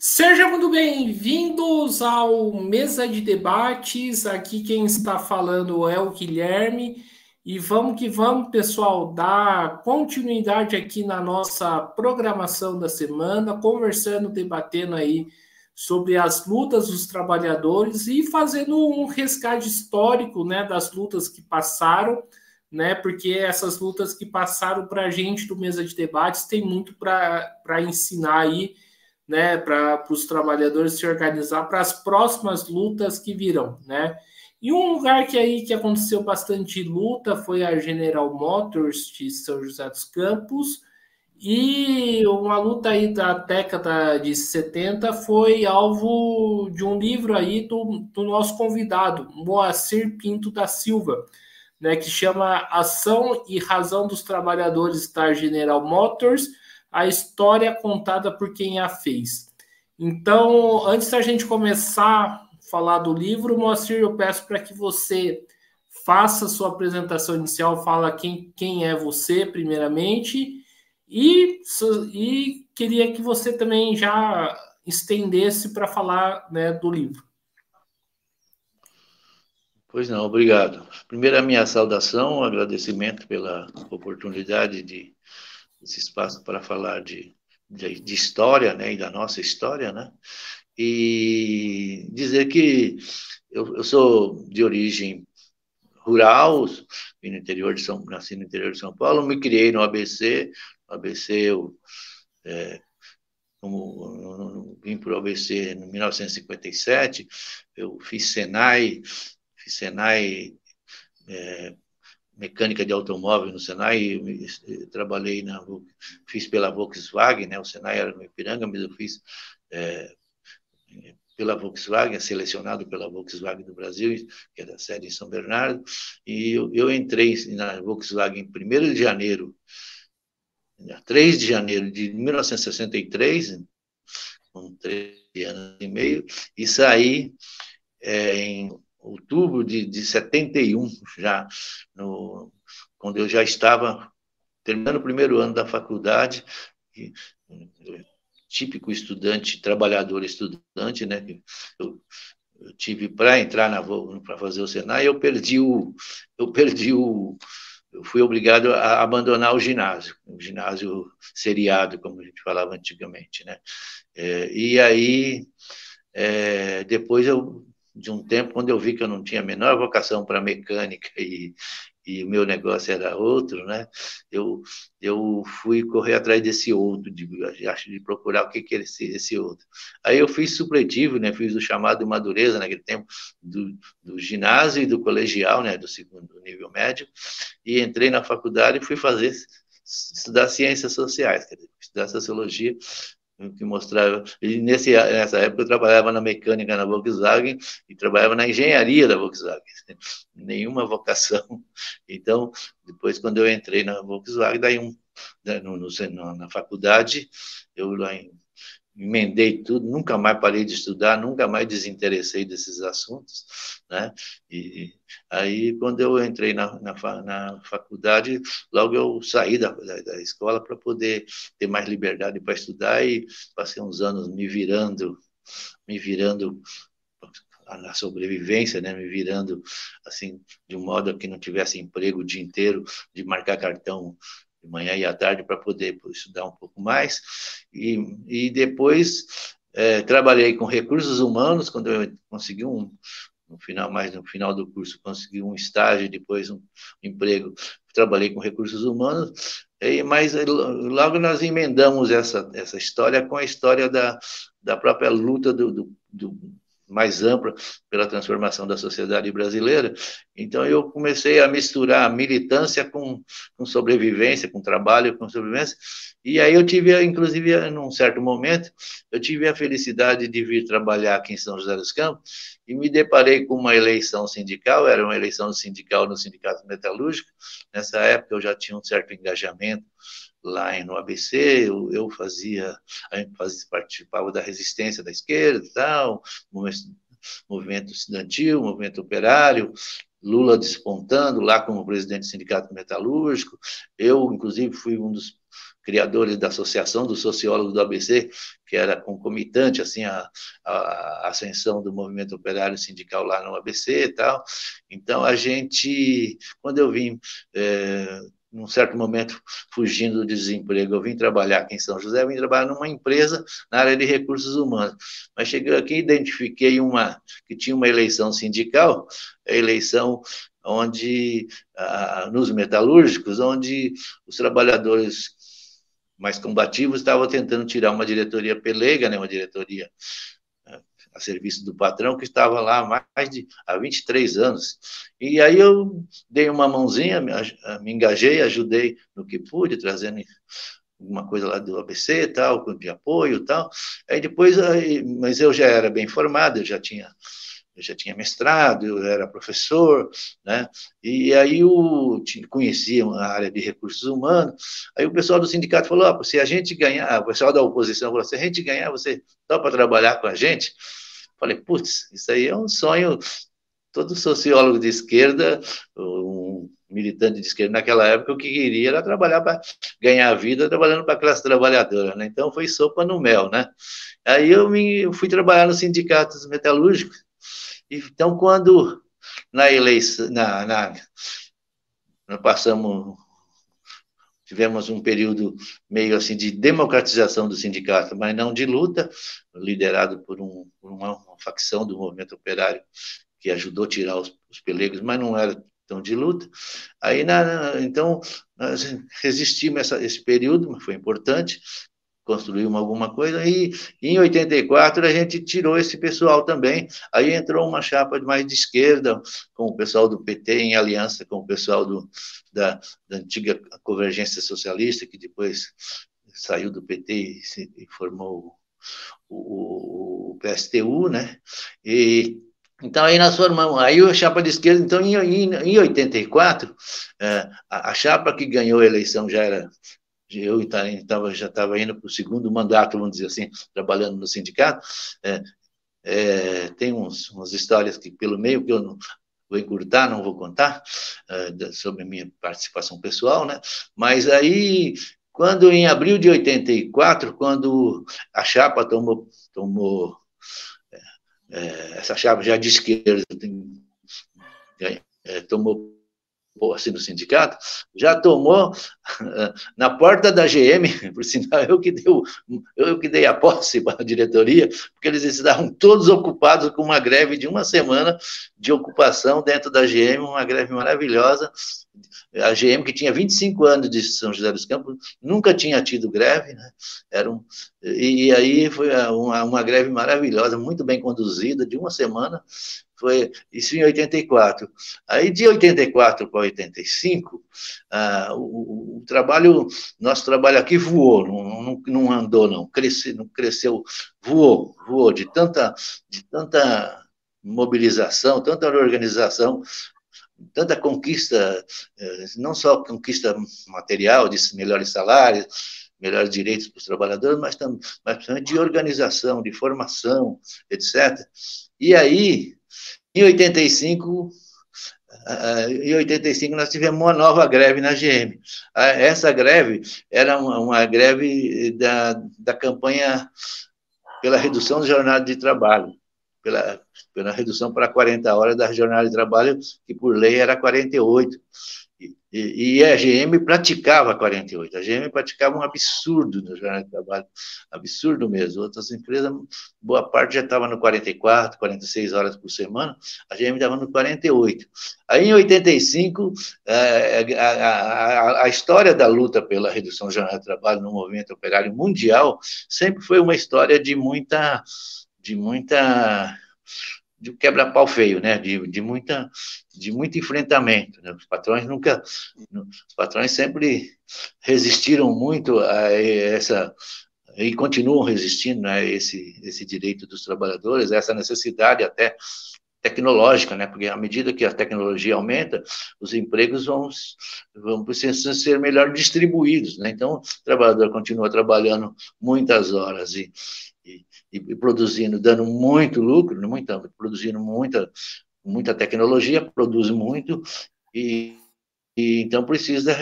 Sejam muito bem-vindos ao Mesa de Debates. Aqui quem está falando é o Guilherme. E vamos que vamos, pessoal, dar continuidade aqui na nossa programação da semana, conversando, debatendo aí sobre as lutas dos trabalhadores e fazendo um resgate histórico, né, das lutas que passaram, né, porque essas lutas que passaram para a gente do Mesa de Debates tem muito para ensinar aí, né, para os trabalhadores se organizar para as próximas lutas que virão, né? E um lugar que aconteceu bastante luta foi a General Motors de São José dos Campos, e uma luta aí da década de 70 foi alvo de um livro aí do nosso convidado, Moacir Pinto da Silva, né, que chama Ação e Razão dos Trabalhadores da General Motors, a história contada por quem a fez. Então, antes da gente começar a falar do livro, Moacir, eu peço para que você faça a sua apresentação inicial, fala quem é você, primeiramente, e queria que você também já estendesse para falar, né, do livro. Pois não, obrigado. Primeiro, a minha saudação, um agradecimento pela oportunidade desse espaço para falar de história, né, e da nossa história, né? E dizer que eu sou de origem rural, vim no interior de nasci no interior de São Paulo, me criei no ABC. No ABC, como vim para o ABC em 1957, eu fiz Senai, mecânica de automóvel no Senai, trabalhei fiz pela Volkswagen, né? O Senai era no Ipiranga, mas eu fiz pela Volkswagen, selecionado pela Volkswagen do Brasil, que é da sede em São Bernardo, e eu entrei na Volkswagen em 1º de janeiro, 3 de janeiro de 1963, com 13 anos e meio, e saí em outubro de 71, já quando eu já estava terminando o 1º ano da faculdade, típico estudante, trabalhador estudante, né? Eu tive para entrar para fazer o Senai, eu fui obrigado a abandonar o ginásio seriado, como a gente falava antigamente, né? E aí, depois de um tempo, quando eu vi que eu não tinha a menor vocação para mecânica e o meu negócio era outro, né? Eu fui correr atrás desse outro, de procurar o que era esse outro. Aí eu fiz supletivo, né? Fiz o chamado Madureza naquele tempo do ginásio e do colegial, né? Do segundo nível médio, e entrei na faculdade e fui estudar ciências sociais, quer dizer, estudar sociologia, que mostrava. E nessa época eu trabalhava na mecânica na Volkswagen e trabalhava na engenharia da Volkswagen, nenhuma vocação. Então, depois, quando eu entrei na Volkswagen, daí na faculdade, eu lá emendei tudo, nunca mais parei de estudar, nunca mais desinteressei desses assuntos, né? E aí, quando eu entrei na faculdade, logo eu saí da escola para poder ter mais liberdade para estudar e passei uns anos me virando na sobrevivência, né? Me virando assim de um modo que não tivesse emprego o dia inteiro, de marcar cartão de manhã e à tarde para poder estudar um pouco mais. E depois trabalhei com recursos humanos, quando eu consegui no final do curso, consegui um estágio, depois um emprego, trabalhei com recursos humanos, mas logo nós emendamos essa história com a história da própria luta do mais ampla pela transformação da sociedade brasileira. Então, eu comecei a misturar militância com sobrevivência, com trabalho, com sobrevivência. E aí eu tive, inclusive, num certo momento, eu tive a felicidade de vir trabalhar aqui em São José dos Campos e me deparei com uma eleição sindical, era uma eleição sindical no Sindicato Metalúrgico. Nessa época eu já tinha um certo engajamento lá no ABC, eu participava da resistência da esquerda e tal, movimento estudantil, movimento operário, Lula despontando lá como presidente do Sindicato Metalúrgico. Eu, inclusive, fui um dos criadores da Associação dos Sociólogos do ABC, que era concomitante assim a ascensão do movimento operário sindical lá no ABC e tal. Então a gente, quando eu vim num certo momento, fugindo do desemprego, eu vim trabalhar aqui em São José, eu vim trabalhar numa empresa na área de recursos humanos. Mas cheguei aqui e identifiquei que tinha uma eleição sindical, a eleição onde, nos metalúrgicos, onde os trabalhadores mais combativos estavam tentando tirar uma diretoria pelega, né, uma diretoria a serviço do patrão, que estava lá há 23 anos. E aí eu dei uma mãozinha, me engajei, ajudei no que pude, trazendo alguma coisa lá do ABC e tal, de apoio e tal. Aí depois, mas eu já era bem formado, eu já tinha mestrado, eu era professor, né? E aí eu conhecia a área de recursos humanos. Aí o pessoal do sindicato falou: se a gente ganhar, o pessoal da oposição falou: se a gente ganhar, você topa trabalhar com a gente? Falei: putz, isso aí é um sonho. Todo sociólogo de esquerda, um militante de esquerda naquela época, o que queria era trabalhar para ganhar a vida trabalhando para a classe trabalhadora, né? Então foi sopa no mel, né? Aí eu fui trabalhar nos sindicatos metalúrgicos. Então, quando na eleição, nós tivemos um período meio assim de democratização do sindicato, mas não de luta, liderado por uma facção do movimento operário que ajudou a tirar os pelegos, mas não era tão de luta. Aí, então, nós resistimos esse período, mas foi importante, construímos alguma coisa, e em 84 a gente tirou esse pessoal também. Aí entrou uma chapa mais de esquerda, com o pessoal do PT, em aliança com o pessoal da antiga Convergência Socialista, que depois saiu do PT e formou o PSTU, né? Então, aí nós formamos, aí a chapa de esquerda, então, em 84, a chapa que ganhou a eleição eu já estava indo para o segundo mandato, vamos dizer assim, trabalhando no sindicato. Tem umas histórias que pelo meio que eu não vou encurtar, não vou contar, sobre a minha participação pessoal, né? Mas aí, quando em abril de 84, quando a chapa tomou essa chapa já de esquerda, tomou assim no sindicato, já tomou na porta da GM, por sinal, eu que dei a posse para a diretoria, porque eles estavam todos ocupados com uma greve de uma semana de ocupação dentro da GM, uma greve maravilhosa. A GM, que tinha 25 anos de São José dos Campos, nunca tinha tido greve, né? E aí foi uma greve maravilhosa, muito bem conduzida, de uma semana. Foi isso em 84. Aí, de 84 para 85, nosso trabalho aqui voou, não andou, não cresceu, voou de tanta mobilização, tanta organização, tanta conquista, não só conquista material, de melhores salários, melhores direitos para os trabalhadores, mas também de organização, de formação, etc. E aí, em 85, nós tivemos uma nova greve na GM. Essa greve era uma greve da campanha pela redução da jornada de trabalho, pela redução para 40 horas da jornada de trabalho, que por lei era 48. E a GM praticava 48. A GM praticava um absurdo na jornada de trabalho, absurdo mesmo. Outras empresas, boa parte já estava no 44, 46 horas por semana, a GM estava no 48. Aí, em 85, a história da luta pela redução da jornada de trabalho no movimento operário mundial sempre foi uma história de quebra-pau feio, né? De muito enfrentamento, né? Os patrões sempre resistiram muito a essa, e continuam resistindo, né, esse direito dos trabalhadores, essa necessidade até tecnológica, né? Porque à medida que a tecnologia aumenta, os empregos vão precisar ser melhor distribuídos, né? Então, o trabalhador continua trabalhando muitas horas e produzindo, dando muito lucro, produzindo muita tecnologia, produz muito, e então precisa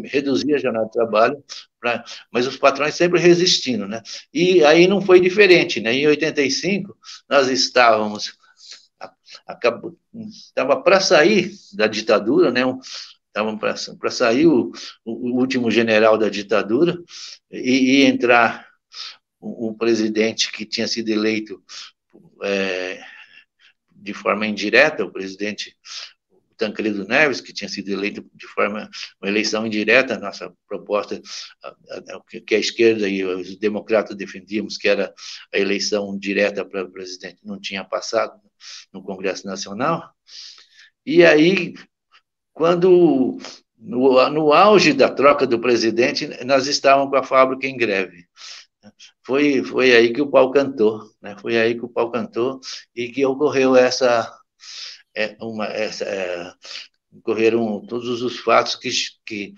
reduzir a jornada de trabalho, mas os patrões sempre resistindo, né? E aí não foi diferente, né? Em 85, nós estávamos estava para sair da ditadura, né? Estavam para sair o último general da ditadura e entrar o presidente que tinha sido eleito de forma indireta, o presidente Tancredo Neves, que tinha sido eleito de forma, uma eleição indireta, a nossa proposta, que a esquerda e os democratas defendíamos, que era a eleição direta para o presidente, não tinha passado no Congresso Nacional. E aí, quando, no auge da troca do presidente, nós estávamos com a fábrica em greve. Foi aí que o pau cantou, né? Foi aí que o pau cantou e que ocorreu ocorreram todos os fatos que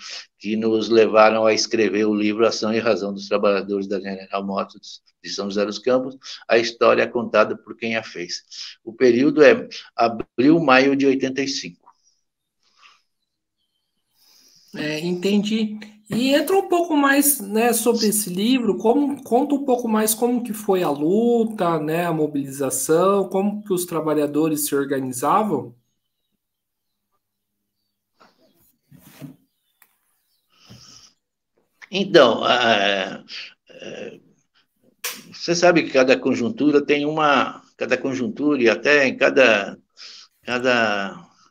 nos levaram a escrever o livro Ação e Razão dos Trabalhadores da General Motors de São José dos Campos, a história contada por quem a fez. O período é abril-maio de 85. Entendi. E entra um pouco mais, né, sobre esse livro, conta um pouco mais como que foi a luta, né, a mobilização, como que os trabalhadores se organizavam? Então, você sabe que cada conjuntura e até em cada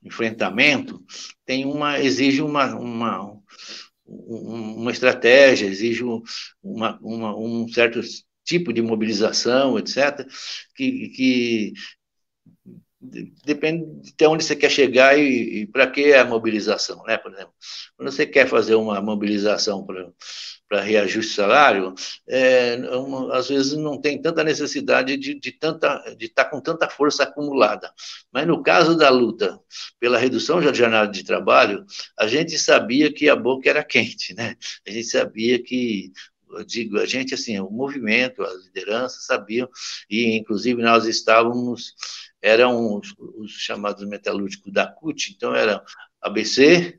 enfrentamento exige uma estratégia, exige um certo tipo de mobilização, etc., que depende de até onde você quer chegar e para que a mobilização, né? Por exemplo, quando você quer fazer uma mobilização para reajuste salário, às vezes não tem tanta necessidade de estar com tanta força acumulada. Mas no caso da luta pela redução da jornada de trabalho, a gente sabia que a boca era quente, né? A gente sabia que a gente, assim, o movimento, as lideranças sabiam, e inclusive nós eram os chamados metalúrgicos da CUT, então era ABC,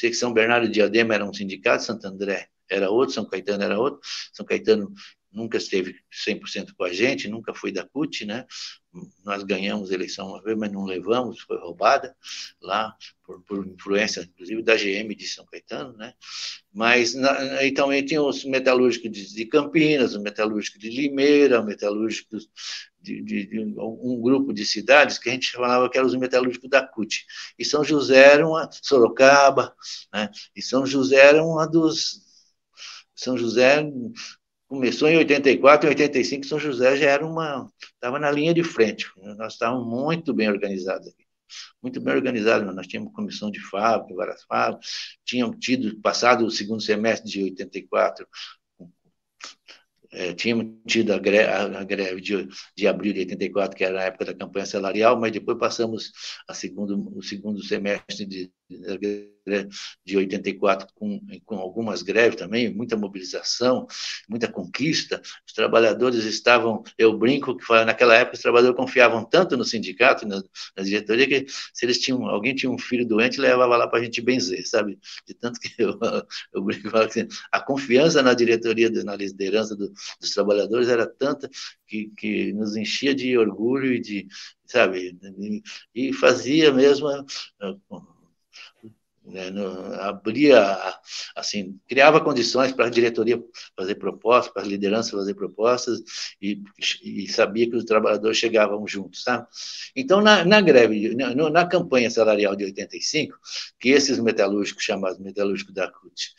que São Bernardo de Diadema era um sindicato, Santo André era outro, São Caetano era outro, São Caetano nunca esteve 100% com a gente, nunca foi da CUT, né? Nós ganhamos a eleição uma vez, mas não levamos, foi roubada lá, por influência, inclusive, da GM de São Caetano, né? Mas aí também tinha os metalúrgicos de Campinas, o metalúrgico de Limeira, o metalúrgico de um grupo de cidades que a gente falava que eram os metalúrgicos da CUT. E São José era Sorocaba, né? E São José era uma dos... São José começou em 84, em 85, São José já estava na linha de frente. Nós estávamos muito bem organizados aqui. Muito bem organizados. Nós tínhamos comissão de fábrica, várias fábricas, tínhamos passado o segundo semestre de 84, tínhamos tido a greve de abril de 84, que era a época da campanha salarial, mas depois passamos o segundo semestre de 84 com algumas greves também, muita mobilização, muita conquista. Os trabalhadores eu brinco que naquela época os trabalhadores confiavam tanto no sindicato, na diretoria, que se alguém tinha um filho doente, levava lá para a gente benzer, sabe? De tanto que eu brinco, assim, a confiança na diretoria, na liderança dos trabalhadores era tanta que nos enchia de orgulho sabe, e fazia mesmo, né, assim, criava condições para a diretoria fazer propostas, para a liderança fazer propostas, e sabia que os trabalhadores chegavam juntos, sabe? Então, na greve, na campanha salarial de 85, que esses metalúrgicos, chamados metalúrgicos da CUT,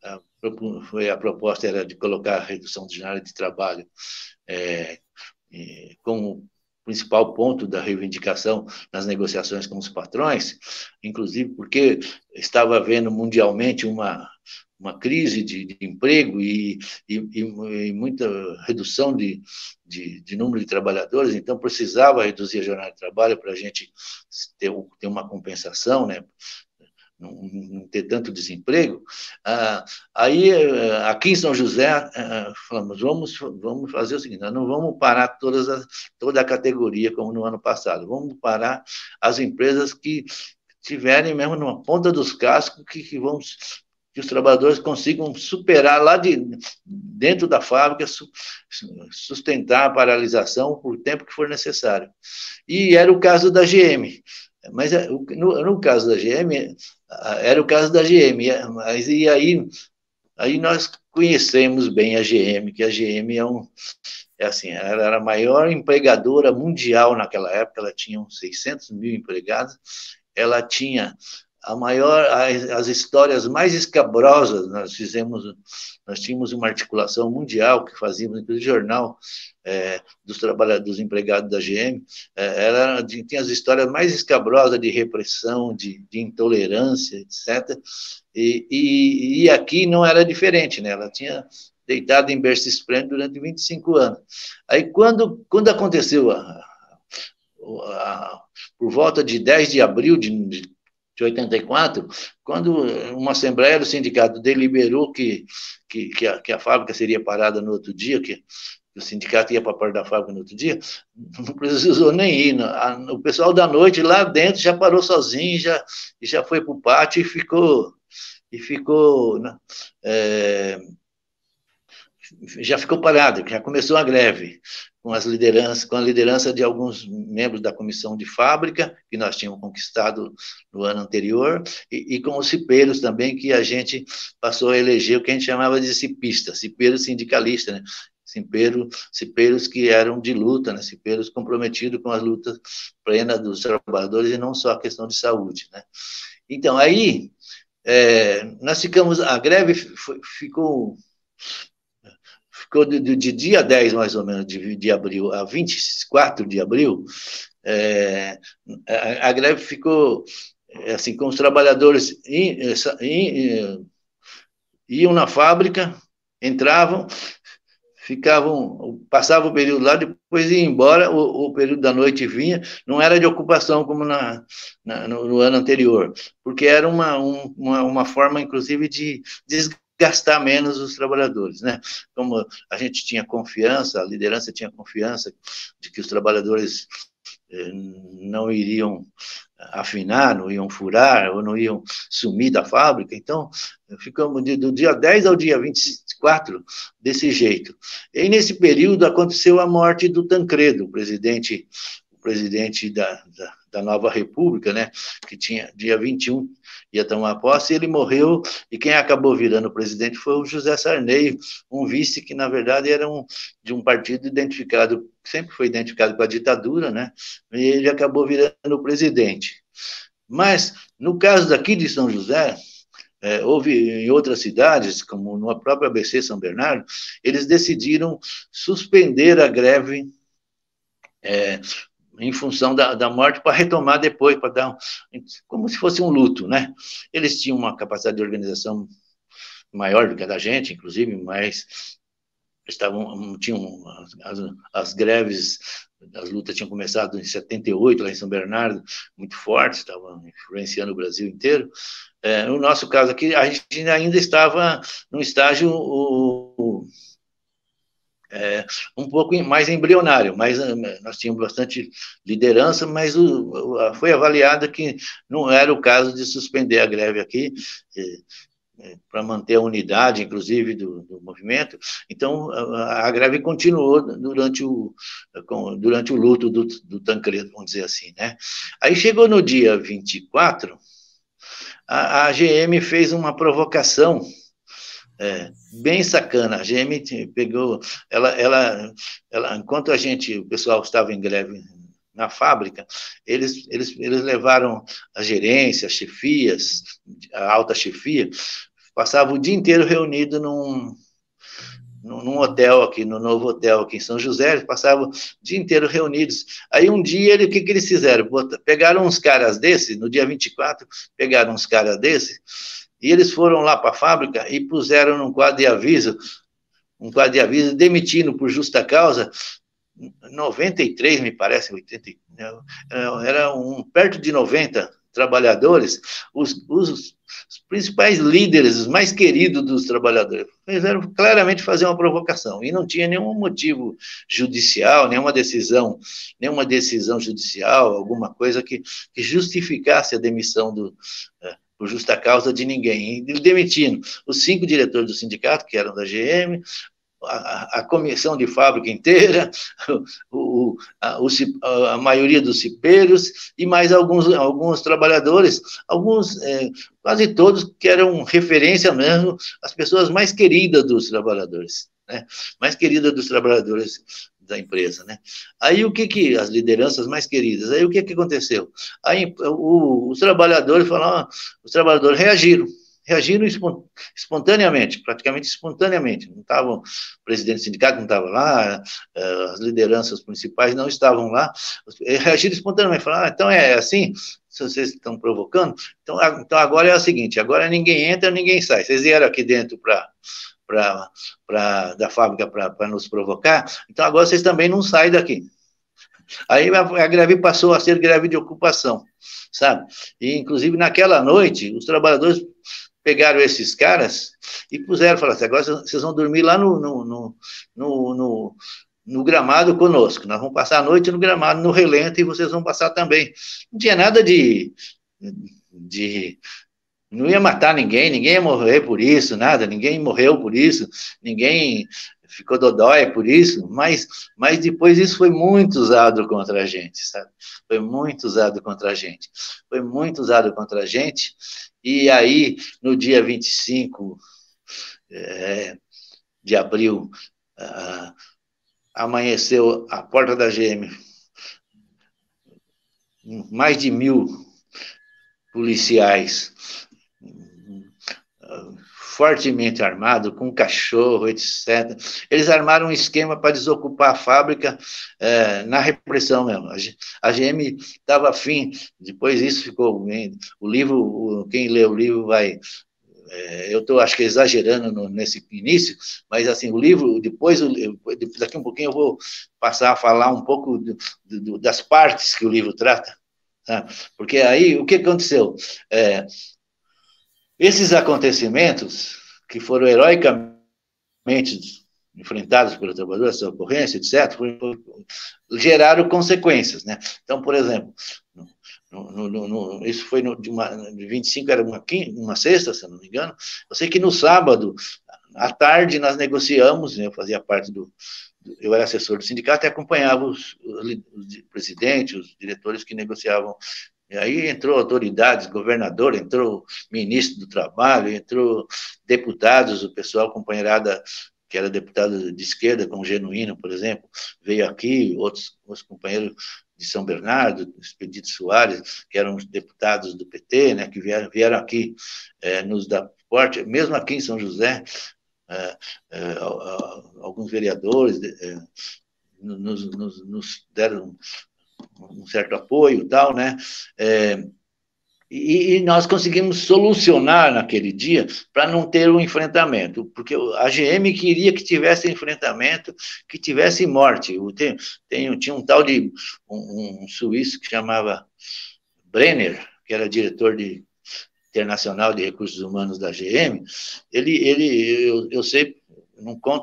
a proposta era de colocar a redução de jornada de trabalho como principal ponto da reivindicação nas negociações com os patrões, inclusive porque estava havendo mundialmente uma crise de emprego e muita redução de número de trabalhadores, então precisava reduzir a jornada de trabalho para a gente ter uma compensação, né? Não ter tanto desemprego. Aí, aqui em São José, falamos, vamos fazer o seguinte, nós não vamos parar toda a categoria como no ano passado, vamos parar as empresas que tiverem mesmo numa ponta dos cascos que os trabalhadores consigam superar lá dentro da fábrica, sustentar a paralisação por tempo que for necessário. E era o caso da GM. Mas no caso da GM, era o caso da GM. Mas e aí nós conhecemos bem a GM, que a GM assim, ela era a maior empregadora mundial naquela época, ela tinha 600 mil empregados, ela tinha as histórias mais escabrosas. Nós tínhamos uma articulação mundial que fazíamos, inclusive, jornal dos trabalhadores, dos empregados da GM. Ela tinha as histórias mais escabrosas de repressão, de intolerância, etc. E aqui não era diferente, né? Ela tinha deitado em berço esplêndido durante 25 anos. Aí, quando aconteceu por volta de 10 de abril de 84, quando uma assembleia do sindicato deliberou que a fábrica seria parada no outro dia, que o sindicato ia para a porta da fábrica no outro dia, não precisou nem ir. O pessoal da noite lá dentro já parou sozinho, já foi para o pátio e ficou já ficou parado, já começou a greve com a liderança de alguns membros da comissão de fábrica, que nós tínhamos conquistado no ano anterior, e com os cipeiros também, que a gente passou a eleger o que a gente chamava de cipista, cipeiro sindicalista, né? Cipeiros que eram de luta, né? Cipeiros comprometidos com as lutas plenas dos trabalhadores e não só a questão de saúde, né? Então, aí, nós ficamos, a greve ficou de dia 10, mais ou menos, de abril a 24 de abril, a greve ficou assim, com os trabalhadores iam na fábrica, entravam, passavam o período lá, depois iam embora, o período da noite vinha, não era de ocupação como no ano anterior, porque era uma forma, inclusive, de gastar menos os trabalhadores, né? Como a gente tinha confiança, a liderança tinha confiança de que os trabalhadores não iriam afinar, não iam furar, ou não iam sumir da fábrica, então ficamos do dia 10 ao dia 24 desse jeito. E nesse período aconteceu a morte do Tancredo, o presidente da nova república, né, que tinha dia 21, ia tomar posse, e ele morreu, e quem acabou virando presidente foi o José Sarney, um vice que, na verdade, era de um partido identificado, sempre foi identificado com a ditadura, né, e ele acabou virando o presidente. Mas, no caso daqui de São José, houve em outras cidades, como no próprio ABC São Bernardo, eles decidiram suspender a greve em função da morte, para retomar depois, para dar como se fosse um luto, né? Eles tinham uma capacidade de organização maior do que a da gente, inclusive, mas tinham as greves, as lutas tinham começado em 78, lá em São Bernardo, muito fortes, estavam influenciando o Brasil inteiro. No nosso caso aqui, a gente ainda estava num estágio um pouco mais embrionário, mas nós tínhamos bastante liderança, mas foi avaliado que não era o caso de suspender a greve aqui, para manter a unidade, inclusive, do movimento. Então, a greve continuou durante o luto do Tancredo, vamos dizer assim, né? Aí chegou no dia 24, a GM fez uma provocação bem sacana. A GM pegou, enquanto o pessoal estava em greve na fábrica, eles levaram a gerência, as chefias, a alta chefia, passavam o dia inteiro reunido num hotel aqui, no novo hotel aqui em São José, eles passavam o dia inteiro reunidos. Aí um dia, o que eles fizeram? Pegaram uns caras desses, no dia 24, pegaram uns caras desses, e eles foram lá para a fábrica e puseram num quadro de aviso, demitindo por justa causa 93, me parece, 80, era perto de 90 trabalhadores, os principais líderes, os mais queridos dos trabalhadores, fizeram claramente fazer uma provocação, e não tinha nenhum motivo judicial, nenhuma decisão judicial, alguma coisa que justificasse a demissão por justa causa de ninguém, e demitindo os 5 diretores do sindicato, que eram da GM, a comissão de fábrica inteira, a maioria dos cipeiros e mais alguns trabalhadores, quase todos que eram referência mesmo, as pessoas mais queridas dos trabalhadores, né? Mais queridas dos trabalhadores da empresa, né? Aí as lideranças mais queridas, aí o que aconteceu? Aí os trabalhadores falaram, os trabalhadores reagiram espontaneamente, praticamente espontaneamente. Não estavam, o presidente do sindicato não estava lá, as lideranças principais não estavam lá, reagiram espontaneamente, falaram, então é assim, se vocês estão provocando, então agora é o seguinte, agora ninguém entra, ninguém sai, vocês vieram aqui dentro da fábrica para nos provocar, então agora vocês também não saem daqui. Aí a greve passou a ser greve de ocupação, sabe? E, inclusive, naquela noite, os trabalhadores pegaram esses caras e falaram assim, agora vocês vão dormir lá no gramado conosco, nós vamos passar a noite no gramado, no relento, e vocês vão passar também. Não tinha nada não ia matar ninguém ia morrer por isso, nada, ninguém morreu por isso, ninguém ficou dodói por isso, mas depois isso foi muito usado contra a gente, sabe? Foi muito usado contra a gente, e aí, no dia 25 de abril, amanheceu a porta da GM, mais de 1.000 policiais, fortemente armado, com cachorro, etc. Eles armaram um esquema para desocupar a fábrica na repressão mesmo. A GM estava afim, depois isso ficou... O livro, quem lê o livro vai... eu estou, acho que, exagerando nesse início, mas, assim, o livro, daqui um pouquinho eu vou passar a falar um pouco das partes que o livro trata, tá? Porque aí, o que aconteceu? Esses acontecimentos, que foram heroicamente enfrentados pelo trabalhador, essa ocorrência, etc., geraram consequências, né? Então, por exemplo, isso foi de 25, era uma sexta, se eu não me engano. Eu sei que no sábado, à tarde, nós negociamos, eu fazia parte eu era assessor do sindicato e acompanhava os presidentes, os diretores que negociavam. E aí entrou autoridades, governador, entrou ministro do Trabalho, entrou deputados, o pessoal, companheirada, que era deputado de esquerda, como Genuíno, por exemplo, veio aqui, outros companheiros de São Bernardo, Expedito Soares, que eram deputados do PT, né, que vieram aqui nos dar suporte, mesmo aqui em São José, alguns vereadores nos deram um certo apoio, tal, né? E nós conseguimos solucionar naquele dia para não ter um enfrentamento, porque a GM queria que tivesse enfrentamento, que tivesse morte. Tinha um tal de um suíço que chamava Brenner, que era diretor internacional de recursos humanos da GM. Eu sei,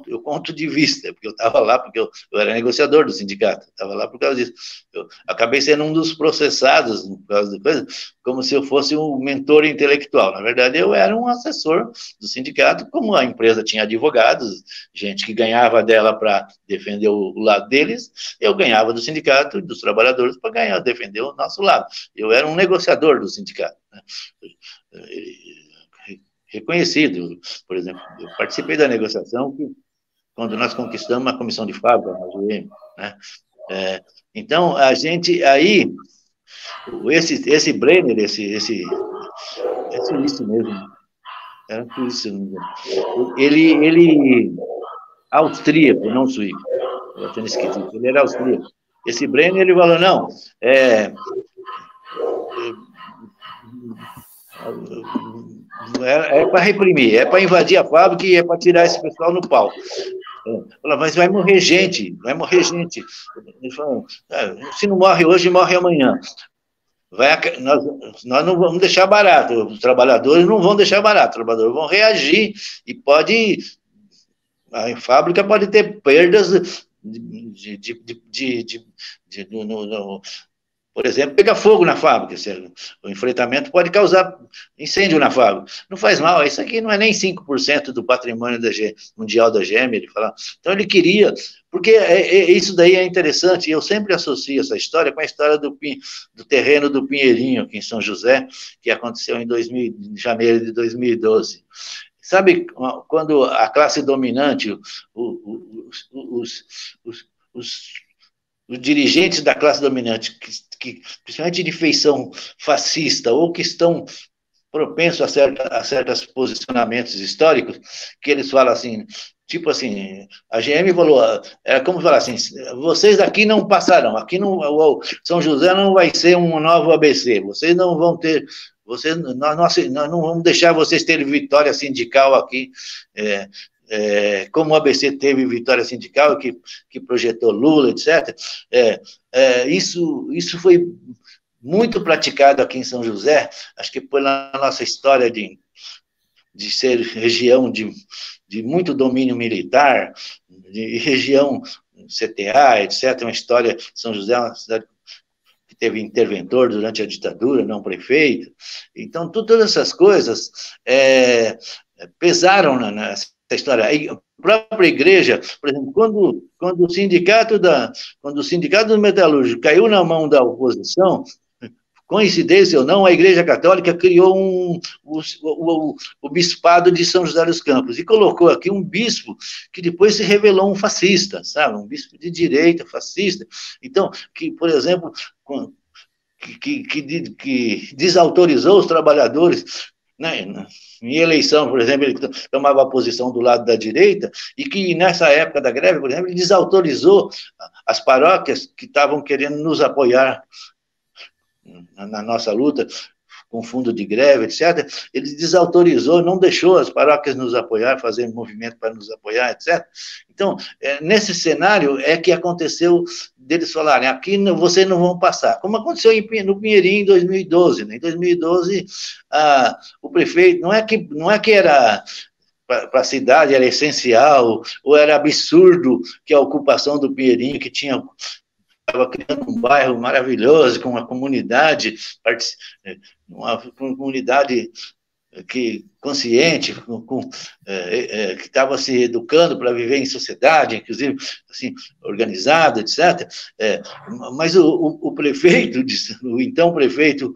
eu conto de vista, porque eu estava lá, porque eu era negociador do sindicato, estava lá por causa disso. Eu acabei sendo um dos processados, por causa da coisa, como se eu fosse um mentor intelectual. Na verdade, eu era um assessor do sindicato, como a empresa tinha advogados, gente que ganhava dela para defender o lado deles, eu ganhava do sindicato, dos trabalhadores, para defender o nosso lado. Eu era um negociador do sindicato, né? Reconhecido, por exemplo, eu participei da negociação quando nós conquistamos a comissão de fábrica na GM, né? Então, a gente, aí, esse Brenner, esse isso mesmo, era isso, ele austríaco, não suíço, eu tinha esquecido, ele era austríaco. Esse Brenner, ele falou, não, é para reprimir, é para invadir a fábrica e é para tirar esse pessoal no pau. Mas vai morrer gente. Ele falou, se não morre hoje, morre amanhã. nós não vamos deixar barato, os trabalhadores não vão deixar barato, os trabalhadores vão reagir e a fábrica pode ter perdas por exemplo, pegar fogo na fábrica, o enfrentamento pode causar incêndio na fábrica. Não faz mal, isso aqui não é nem 5% do patrimônio mundial da GM, ele fala. Então ele queria, porque isso daí é interessante, eu sempre associo essa história com a história do terreno do Pinheirinho, aqui em São José, que aconteceu em janeiro de 2012. Sabe, quando a classe dominante, os dirigentes da classe dominante, principalmente de feição fascista, ou que estão propensos a certos posicionamentos históricos, que eles falam assim, tipo assim, a GM falou, era como falar assim, vocês aqui não passarão, aqui não, São José não vai ser um novo ABC, vocês não vão ter, nós não vamos deixar vocês terem vitória sindical aqui, como o ABC teve vitória sindical, que projetou Lula, etc. Isso foi muito praticado aqui em São José, acho que pela nossa história de ser região de muito domínio militar, de região CTA, etc. Uma história, São José é uma cidade que teve interventor durante a ditadura, não prefeito. Então, todas essas coisas pesaram nessa história. A própria igreja, por exemplo, quando o sindicato dos metalúrgicos caiu na mão da oposição, coincidência ou não, a Igreja Católica criou o bispado de São José dos Campos e colocou aqui um bispo que depois se revelou um fascista, sabe? Um bispo de direita, fascista. Então, que, por exemplo, que desautorizou os trabalhadores, né? Em eleição, por exemplo, ele tomava a posição do lado da direita, e que nessa época da greve, por exemplo, ele desautorizou as paróquias que estavam querendo nos apoiar na nossa luta com fundo de greve, etc. Ele desautorizou, não deixou as paróquias nos apoiar, fazer movimento para nos apoiar, etc. Então, nesse cenário é que aconteceu deles falarem, aqui vocês não vão passar, como aconteceu no Pinheirinho em 2012. Né? Em 2012, o prefeito, não é que era para a cidade era essencial, ou era absurdo que a ocupação do Pinheirinho, que estava criando um bairro maravilhoso, com uma comunidade consciente, que estava se educando para viver em sociedade, inclusive assim, organizada, etc. Mas o prefeito, o então prefeito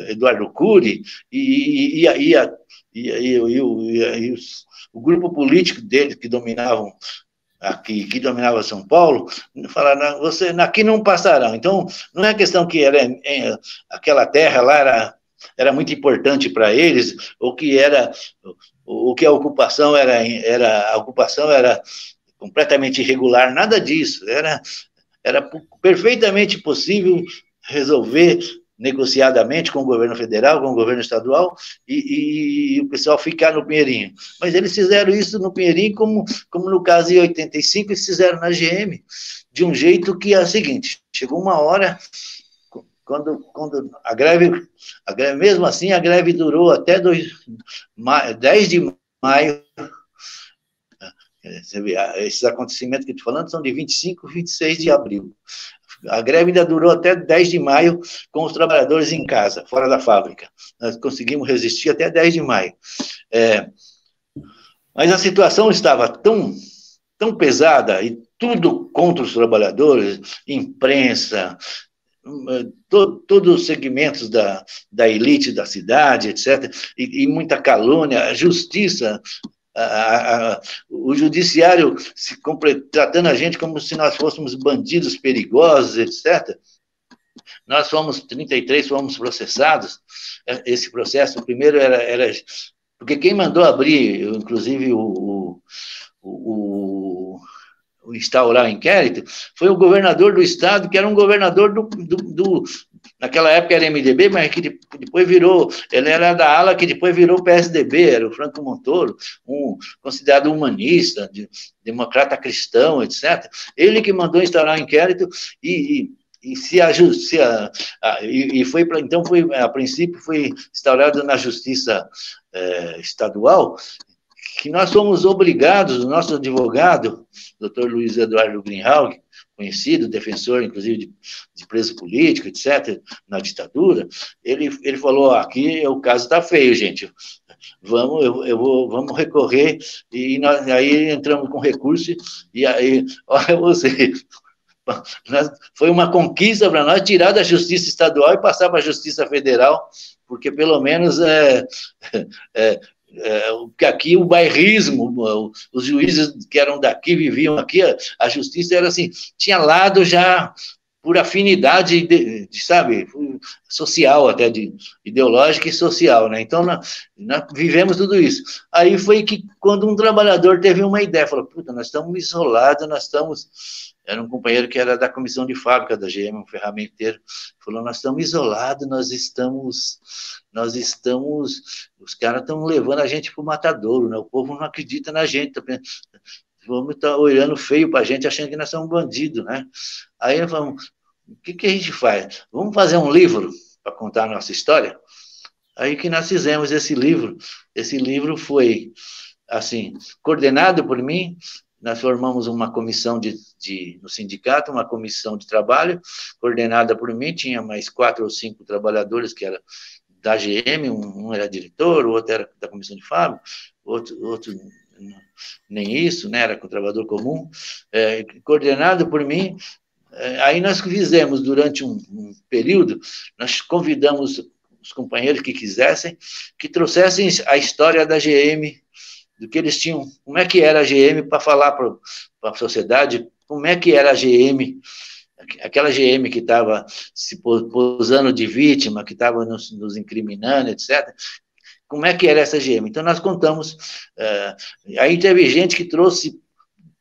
Eduardo Cury, o grupo político dele que dominavam aqui, que dominava São Paulo, falaram, aqui não passarão. Então, não é questão que aquela terra lá era muito importante para eles, ou que a ocupação era completamente irregular, nada disso. Era perfeitamente possível resolver negociadamente com o governo federal, com o governo estadual, e o pessoal ficar no Pinheirinho. Mas eles fizeram isso no Pinheirinho, como no caso de 85, eles fizeram na GM, de um jeito que é o seguinte, chegou uma hora, quando a greve, mesmo assim, a greve durou até 10 de maio, você vê, esses acontecimentos que eu estou falando são de 25 e 26 de abril. A greve ainda durou até 10 de maio, com os trabalhadores em casa, fora da fábrica. Nós conseguimos resistir até 10 de maio. Mas a situação estava tão pesada, e tudo contra os trabalhadores, imprensa, todos os segmentos da elite da cidade, etc., e muita calúnia, a justiça... o judiciário tratando a gente como se nós fôssemos bandidos perigosos, etc. Nós 33 fomos processados. Esse processo, o primeiro era porque quem mandou abrir, inclusive instaurar o inquérito, foi o governador do estado, que era um governador naquela época era MDB, mas que depois ele era da ala que depois virou PSDB, era o Franco Montoro, considerado humanista, democrata cristão, etc. Ele que mandou instaurar o inquérito, e e se a, e foi para então foi a princípio foi instaurado na justiça estadual que nós somos obrigados, o nosso advogado, doutor Luiz Eduardo Greenhalgh, conhecido, defensor, inclusive, de preso político, etc., na ditadura, ele falou, aqui o caso está feio, gente, vamos recorrer, e nós, aí entramos com recurso, e aí, olha você, foi uma conquista para nós tirar da justiça estadual e passar para a justiça federal, porque pelo menos que aqui o bairrismo, os juízes que eram daqui, viviam aqui, a justiça era assim, tinha lado já por afinidade, sabe, social até, ideológica e social, né? Então, nós vivemos tudo isso. Aí foi que, quando um trabalhador teve uma ideia, falou, puta, nós estamos isolados, nós estamos... Era um companheiro que era da comissão de fábrica da GM, um ferramenteiro, falou, nós estamos isolados, nós estamos, os caras estão levando a gente para o matadouro, né? O povo não acredita na gente, vamos estar olhando feio para a gente, achando que nós somos bandidos, né? Aí vamos, o que a gente faz? Vamos fazer um livro para contar a nossa história? Aí que nós fizemos esse livro foi, assim, coordenado por mim, nós formamos uma comissão no sindicato, uma comissão de trabalho, coordenada por mim, tinha mais 4 ou 5 trabalhadores que eram da GM, um era diretor, o outro era da comissão de fábrica, outro nem isso, né, era com trabalhador comum, coordenado por mim. Aí nós fizemos, durante um período, nós convidamos os companheiros que quisessem, que trouxessem a história da GM, do que eles tinham, como é que era a GM, para falar para a sociedade, como é que era a GM, aquela GM que estava se posando de vítima, que estava nos incriminando, etc., como é que era essa GM. Então, nós contamos, aí teve gente que trouxe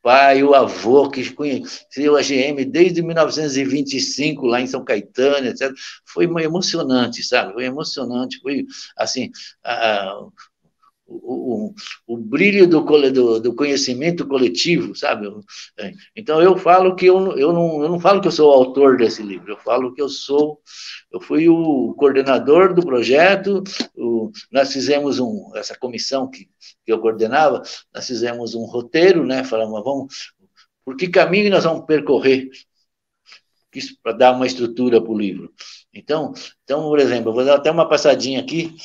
pai, o avô, que conheceu a GM desde 1925, lá em São Caetano, etc., foi emocionante, sabe, foi emocionante, foi, assim, o brilho do conhecimento coletivo, sabe? Então, eu falo que eu não falo que eu sou o autor desse livro, eu falo que eu fui o coordenador do projeto, nós fizemos essa comissão que eu coordenava, nós fizemos um roteiro, né? Falamos, por que caminho nós vamos percorrer para dar uma estrutura para o livro. Então, por exemplo, eu vou dar até uma passadinha aqui,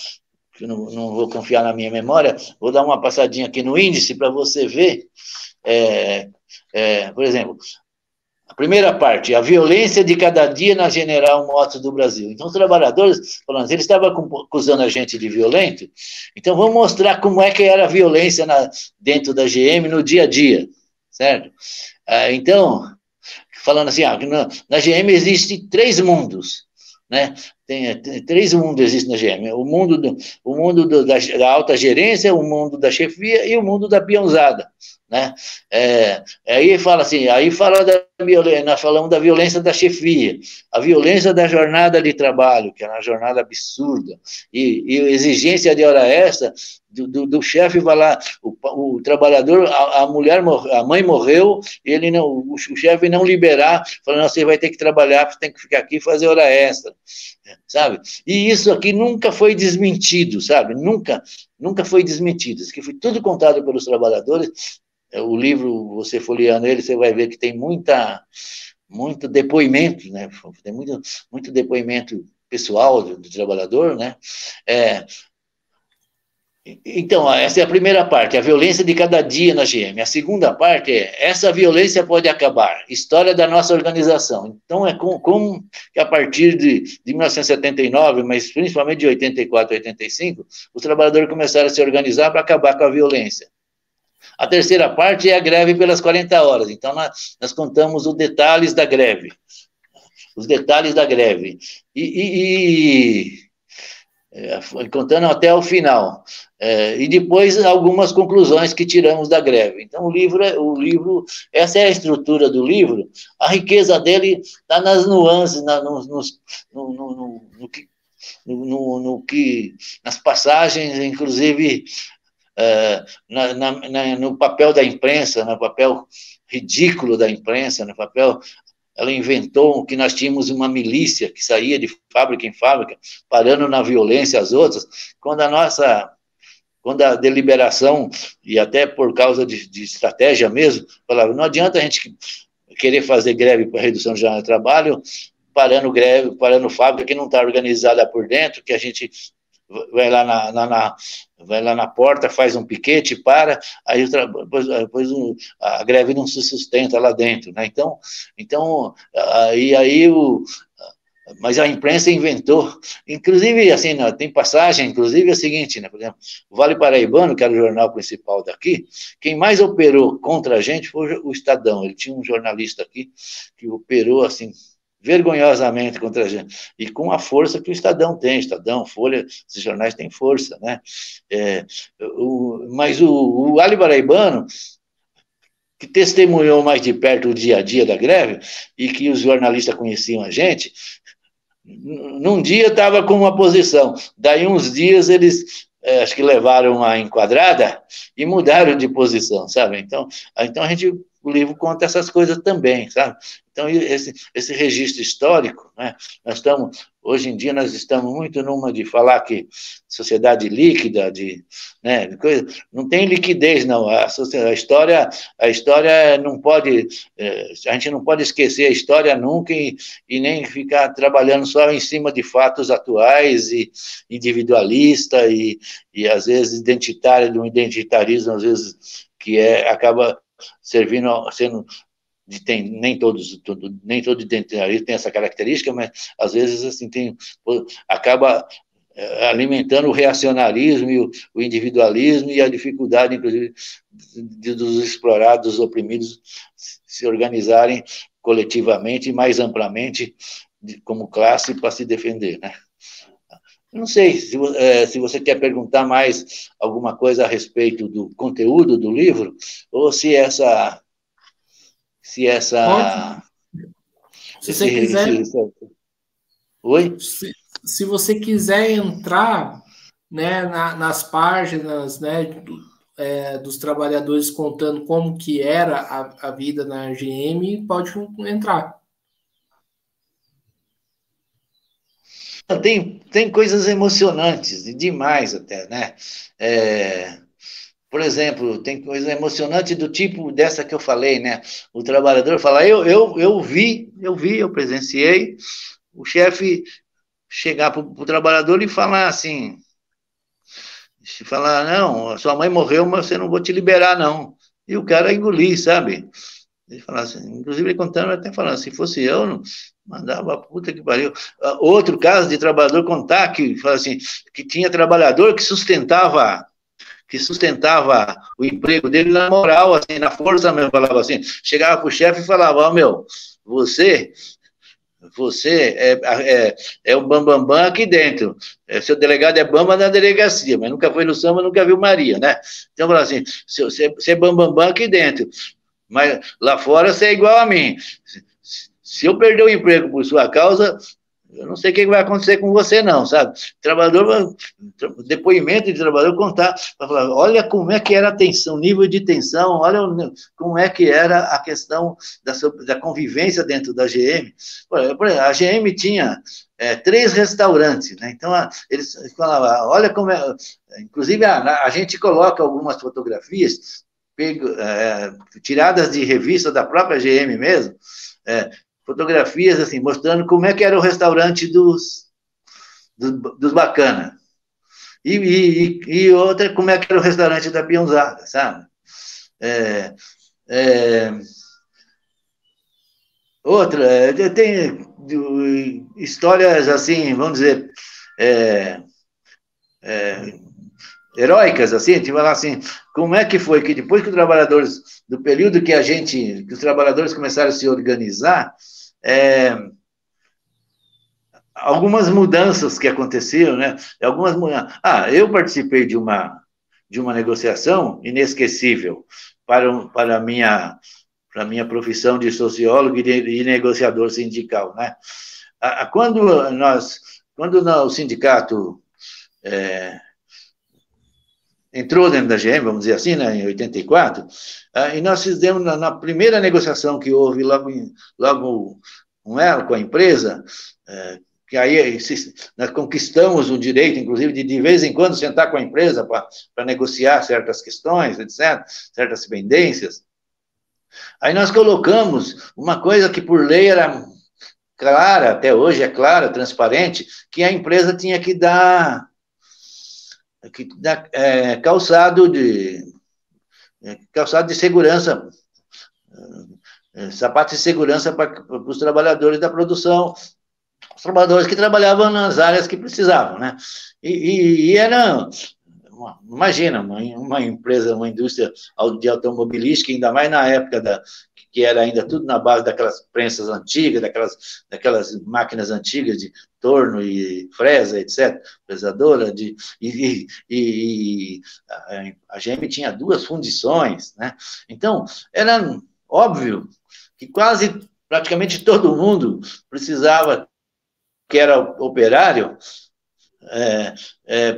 que eu não vou confiar na minha memória, vou dar uma passadinha aqui no índice para você ver, por exemplo, a primeira parte, a violência de cada dia na General Motors do Brasil. Então, os trabalhadores, falando, eles estavam acusando a gente de violento, então vamos mostrar como é que era a violência dentro da GM no dia a dia, certo? Então, falando assim, na GM existem 3 mundos, né? Tem 3 mundos existem na GM, o mundo da alta gerência, o mundo da chefia e o mundo da peãozada, né? Aí fala assim, nós falamos da violência da chefia, a violência da jornada de trabalho, que é uma jornada absurda, e exigência de hora extra, do chefe vai lá, o trabalhador, a mãe morreu, o chefe não liberar, falando, você vai ter que trabalhar, você tem que ficar aqui e fazer hora extra, sabe? E isso aqui nunca foi desmentido, sabe? Nunca foi desmentido, isso aqui foi tudo contado pelos trabalhadores. O livro, você folheando ele, você vai ver que tem muito depoimento, né? Tem muito depoimento pessoal do trabalhador, né? Então, essa é a primeira parte, a violência de cada dia na GM. A segunda parte essa violência pode acabar, história da nossa organização. Então, como que a partir de 1979, mas principalmente de 84 a 85, os trabalhadores começaram a se organizar para acabar com a violência. A terceira parte é a greve pelas 40 horas. Então, nós contamos os detalhes da greve. Contando até o final. E depois algumas conclusões que tiramos da greve. Então, o livro, essa é a estrutura do livro, a riqueza dele está nas nuances, nas passagens, inclusive no papel da imprensa, no papel ridículo da imprensa, no papel ela inventou que nós tínhamos uma milícia que saía de fábrica em fábrica, parando na violência às outras, quando a deliberação, e até por causa de estratégia mesmo, falava, não adianta a gente querer fazer greve para redução de jornada de trabalho, parando greve, parando fábrica que não está organizada por dentro, que a gente vai lá vai lá na porta, faz um piquete, para, aí depois a greve não se sustenta lá dentro, né? Então mas a imprensa inventou, inclusive, assim, tem passagem, inclusive é o seguinte, né, por exemplo, o Vale Paraibano, que era o jornal principal daqui, quem mais operou contra a gente foi o Estadão, ele tinha um jornalista aqui que operou, assim, vergonhosamente contra a gente, e com a força que o Estadão tem, Estadão, Folha, esses jornais têm força, né, mas o Vale Paraibano, que testemunhou mais de perto o dia a dia da greve, e que os jornalistas conheciam a gente, num dia estava com uma posição, daí uns dias eles acho que levaram a enquadrada e mudaram de posição, sabe? Então o livro conta essas coisas também, sabe? Então, esse registro histórico, né? Hoje em dia, nós estamos muito numa de falar que sociedade líquida, né, de coisa, não tem liquidez, não. A história não pode, a gente não pode esquecer a história nunca e nem ficar trabalhando só em cima de fatos atuais e individualista e às vezes identitário, de um identitarismo, às vezes, que acaba sendo nem todo identitarismo tem essa característica, mas às vezes assim acaba alimentando o reacionarismo e o individualismo e a dificuldade, inclusive, dos explorados, dos oprimidos se organizarem coletivamente e mais amplamente como classe para se defender, né? Não sei se você quer perguntar mais alguma coisa a respeito do conteúdo do livro ou se essa se você quiser, oi? Se você quiser entrar, né, nas páginas, né, dos trabalhadores contando como que era a vida na GM, pode entrar. Tem coisas emocionantes, demais até, né? Por exemplo, tem coisa emocionante do tipo dessa que eu falei, né? O trabalhador fala, eu presenciei o chefe chegar para o trabalhador e falar assim, não, sua mãe morreu, mas você não vou te liberar, não. E o cara engolir, sabe? Ele fala assim, inclusive ele contando, até falando, se fosse eu, não mandava puta que pariu. Outro caso de trabalhador contar que fala assim, que tinha trabalhador que sustentava o emprego dele na moral, assim, na força mesmo, falava assim, chegava pro chefe e falava, você é o bambambam aqui dentro, seu delegado é bamba na delegacia, mas nunca foi no samba, nunca viu Maria, né? Então, falava assim, você é bambambam aqui dentro, mas lá fora você é igual a mim. Se eu perder o emprego por sua causa, eu não sei o que vai acontecer com você, não, sabe? Depoimento de trabalhador contar, para falar, olha como é que era a tensão, nível de tensão, olha como é que era a questão da convivência dentro da GM. Por exemplo, a GM tinha 3 restaurantes, né? Então, eles falavam, olha como é... Inclusive, a gente coloca algumas fotografias tiradas de revista da própria GM mesmo, fotografias assim, mostrando como é que era o restaurante dos bacana. E outra, como é que era o restaurante da peãozada, sabe? Outra, tem histórias assim, vamos dizer, heróicas, assim, tipo lá assim, como é que foi que depois que os trabalhadores, do período que os trabalhadores começaram a se organizar, algumas mudanças que aconteceram, né? Eu participei de uma negociação inesquecível para a minha profissão de sociólogo e negociador sindical, né? Quando o sindicato entrou dentro da GM, vamos dizer assim, né, em 84, e nós fizemos, na primeira negociação que houve logo com ela, com a empresa, que aí nós conquistamos o direito, inclusive, de vez em quando sentar com a empresa para negociar certas questões, etc., certas pendências. Aí nós colocamos uma coisa que por lei era clara, até hoje é clara, transparente, que a empresa tinha que dar calçado de segurança, sapatos de segurança para os trabalhadores da produção, os trabalhadores que trabalhavam nas áreas que precisavam, né? E era, imagina, uma empresa, uma indústria de automobilística, ainda mais na época que era ainda tudo na base daquelas prensas antigas, daquelas máquinas antigas de torno e fresa, etc., fresadora, a GM tinha 2 fundições, né? Então, era óbvio que praticamente todo mundo precisava, que era operário,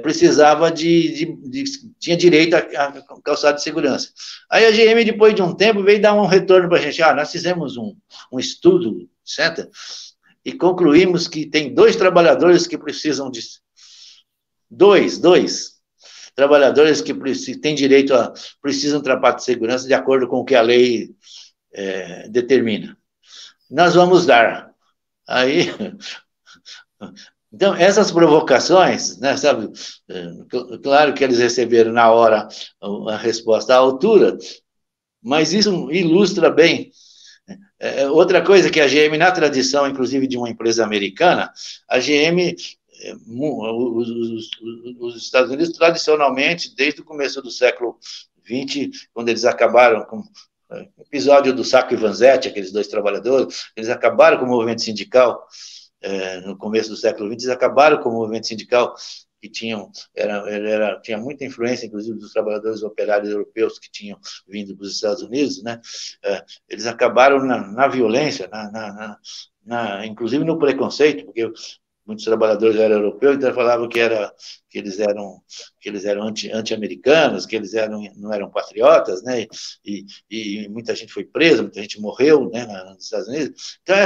precisava tinha direito a calçado de segurança. Aí a GM, depois de um tempo, veio dar um retorno para a gente. Nós fizemos um estudo, certo? E concluímos que tem 2 trabalhadores que precisam de... Dois trabalhadores que têm direito precisam de sapato de segurança de acordo com o que a lei determina. Nós vamos dar. Aí... Então, essas provocações, né, sabe, claro que eles receberam na hora a resposta à altura, mas isso ilustra bem. Outra coisa que a GM, na tradição, inclusive, de uma empresa americana, a GM, os Estados Unidos, tradicionalmente, desde o começo do século XX, quando eles acabaram com o episódio do Sacco e Vanzetti, aqueles 2 trabalhadores, eles acabaram com o movimento sindical, no começo do século XX, eles acabaram com o movimento sindical, que tinha muita influência, inclusive, dos trabalhadores operários europeus que tinham vindo dos Estados Unidos, né? Eles acabaram na violência, inclusive no preconceito, porque muitos trabalhadores eram europeus, então falavam que eles eram anti-americanos, que eles não eram patriotas, né? E muita gente foi presa, muita gente morreu, né, nos Estados Unidos. Então,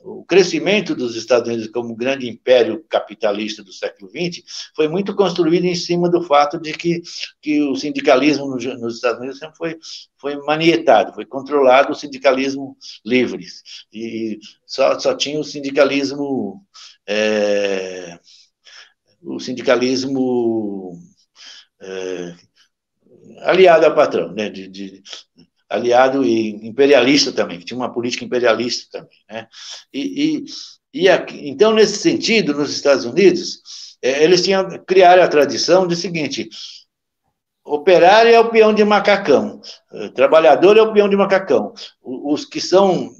o crescimento dos Estados Unidos como grande império capitalista do século XX foi muito construído em cima do fato de que o sindicalismo nos Estados Unidos sempre foi manietado, foi controlado o sindicalismo livre, e só tinha o sindicalismo aliado ao patrão, né, aliado e imperialista também, que tinha uma política imperialista também, né? Então, nesse sentido, nos Estados Unidos, eles criaram a tradição do seguinte: operário é o peão de macacão, trabalhador é o peão de macacão, os que são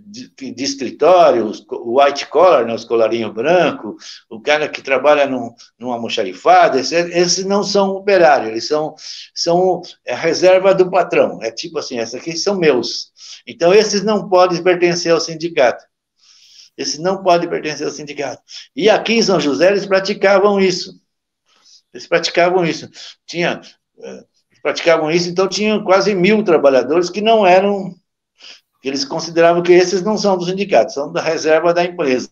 de escritório, o white collar, né, os colarinhos brancos, o cara que trabalha numa almoxarifada, esses não são operários, eles são a reserva do patrão, tipo assim, esses aqui são meus. Então, esses não podem pertencer ao sindicato. E aqui em São José, eles praticavam isso. Então tinham quase 1.000 trabalhadores que não eram... Eles consideravam que esses não são do sindicato, são da reserva da empresa.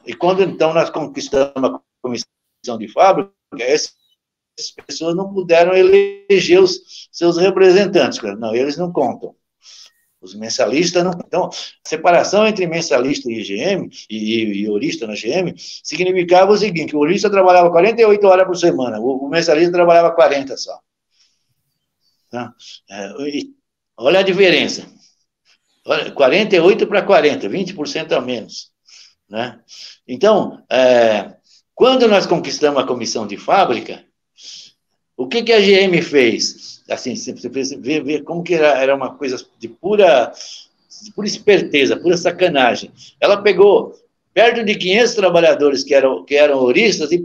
E quando, então, nós conquistamos a comissão de fábrica, essas pessoas não puderam eleger os seus representantes. Não, eles não contam. Os mensalistas não... Então, a separação entre mensalista e GM, e horista na GM, significava o seguinte: o horista trabalhava 48 horas por semana, o mensalista trabalhava 40 só. Tá? Olha a diferença. 48 para 40, 20% a menos, né? Então, quando nós conquistamos a comissão de fábrica, o que a GM fez? Assim, você vê como que era uma coisa de pura esperteza, pura sacanagem. Ela pegou perto de 500 trabalhadores que eram horistas e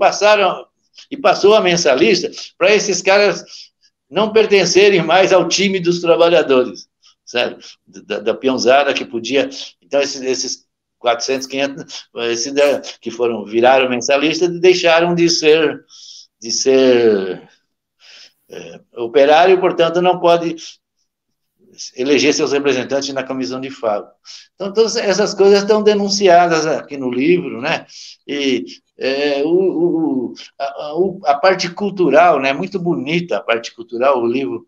passou a mensalista para esses caras não pertencerem mais ao time dos trabalhadores, sabe? Da peãozada que podia... Então, esses 400, 500 que viraram mensalistas deixaram de ser operário, portanto, não pode eleger seus representantes na comissão de fábrica. Então, todas essas coisas estão denunciadas aqui no livro, né? E a parte cultural, né? Muito bonita a parte cultural, o livro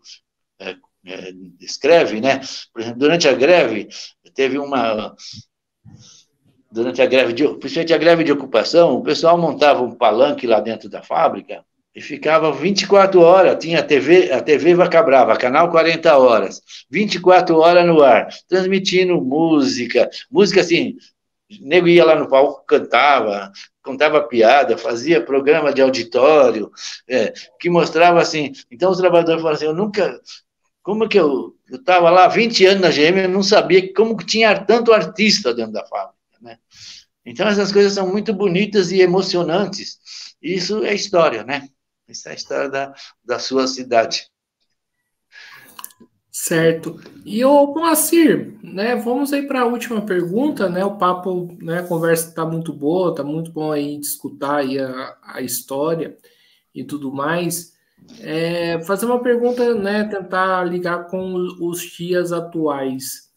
descreve, né? Por exemplo, durante a greve, teve durante a greve, principalmente a greve de ocupação, o pessoal montava um palanque lá dentro da fábrica e ficava 24 horas, tinha a TV Vaca Brava, canal 40 horas, 24 horas no ar, transmitindo música assim, o nego ia lá no palco, contava piada, fazia programa de auditório, que mostrava assim, então os trabalhadores falaram assim, como que eu estava lá 20 anos na GM, eu não sabia como que tinha tanto artista dentro da fábrica, né? Então essas coisas são muito bonitas e emocionantes, isso é história, né? Isso é a história da sua cidade. Certo. E o Moacir, né? Vamos aí para a última pergunta, né? O papo, né? A conversa está muito boa, está muito bom aí de escutar aí a história e tudo mais. Fazer uma pergunta, né? Tentar ligar com os dias atuais.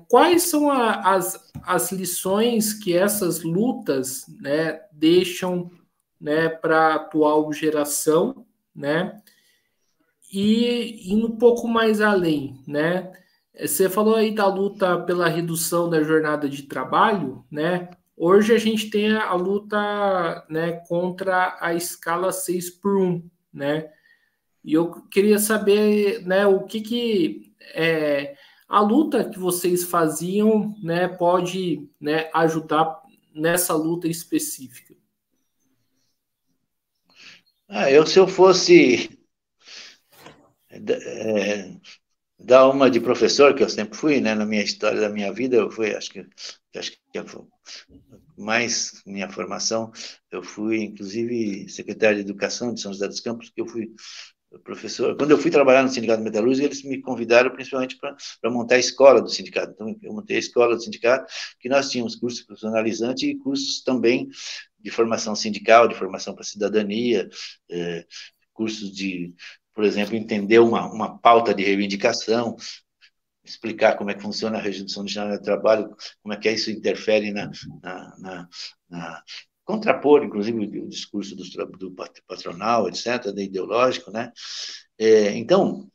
Quais são as lições que essas lutas, né? Deixam, né? Para a atual geração, né? E indo um pouco mais além, né? Você falou aí da luta pela redução da jornada de trabalho, né? Hoje a gente tem a luta, né, contra a escala 6x1, né? E eu queria saber, né, o que a luta que vocês faziam, né, pode, né, ajudar nessa luta específica. Se eu fosse dar uma de professor, que eu sempre fui, né, na minha história da minha vida, eu fui, acho que mais minha formação, eu fui, inclusive, secretário de Educação de São José dos Campos, que eu fui professor. Quando eu fui trabalhar no Sindicato Metalúrgico, eles me convidaram principalmente para montar a escola do sindicato. Então, eu montei a escola do sindicato, que nós tínhamos cursos profissionalizantes e cursos também de formação sindical, de formação para a cidadania, cursos de, por exemplo, entender uma pauta de reivindicação, explicar como é que funciona a redução de jornada de trabalho, como é que isso interfere contrapor, inclusive, o discurso do patronal, etc., da ideológico, né? Então,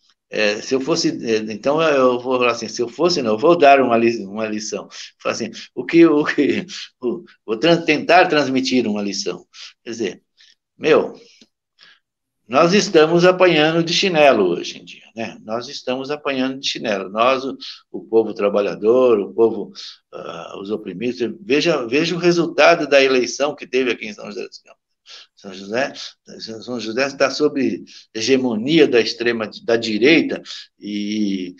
se eu fosse, então eu vou falar assim, se eu fosse, não, eu vou dar uma lição. Falar assim, vou tentar transmitir uma lição. Quer dizer, nós estamos apanhando de chinelo hoje em dia, né? Nós estamos apanhando de chinelo. Nós, o povo trabalhador, o povo, os oprimidos. Veja o resultado da eleição que teve aqui em São José dos Campos. São José está sob hegemonia da direita e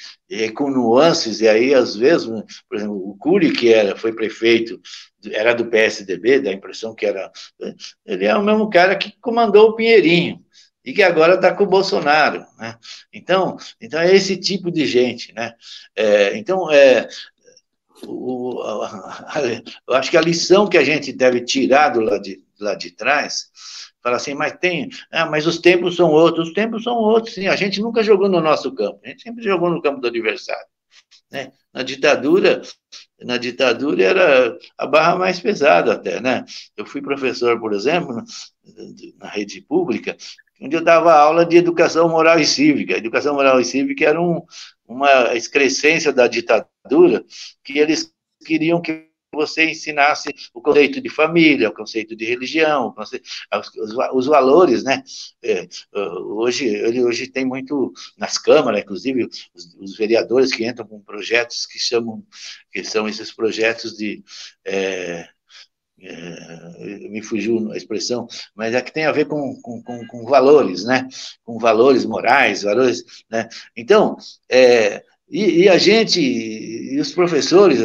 com nuances, e aí, às vezes, por exemplo, o Cury, que foi prefeito, era do PSDB, dá a impressão que ele é o mesmo cara que comandou o Pinheirinho, e que agora está com o Bolsonaro, né? Então é esse tipo de gente, né? Eu acho que a lição que a gente deve tirar do lá de trás, fala assim, mas os tempos são outros, sim, a gente nunca jogou no nosso campo, a gente sempre jogou no campo do adversário, né? Na ditadura era a barra mais pesada até, né? Eu fui professor, por exemplo, na rede pública, onde eu dava aula de educação moral e cívica. A educação moral e cívica era uma excrescência da ditadura, que eles queriam que você ensinasse o conceito de família, o conceito de religião, os valores, né? Hoje tem muito nas câmaras, inclusive os vereadores que entram com projetos que são esses projetos de me fugiu a expressão, mas é que tem a ver com valores, né? Com valores morais, valores, né? Então, e a gente, e os professores,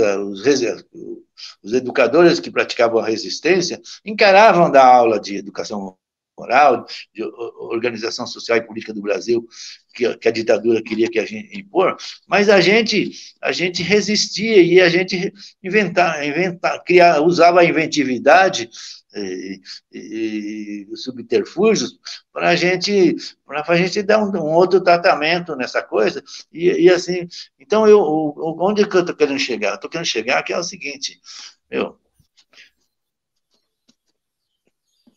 os educadores que praticavam a resistência, encaravam da aula de educação moral, de organização social e política do Brasil, que a ditadura queria que a gente impor, mas a gente resistia e a gente usava a inventividade e os subterfúgios para a gente dar um outro tratamento nessa coisa, e assim, então, onde que eu estou querendo chegar? Estou querendo chegar que é o seguinte,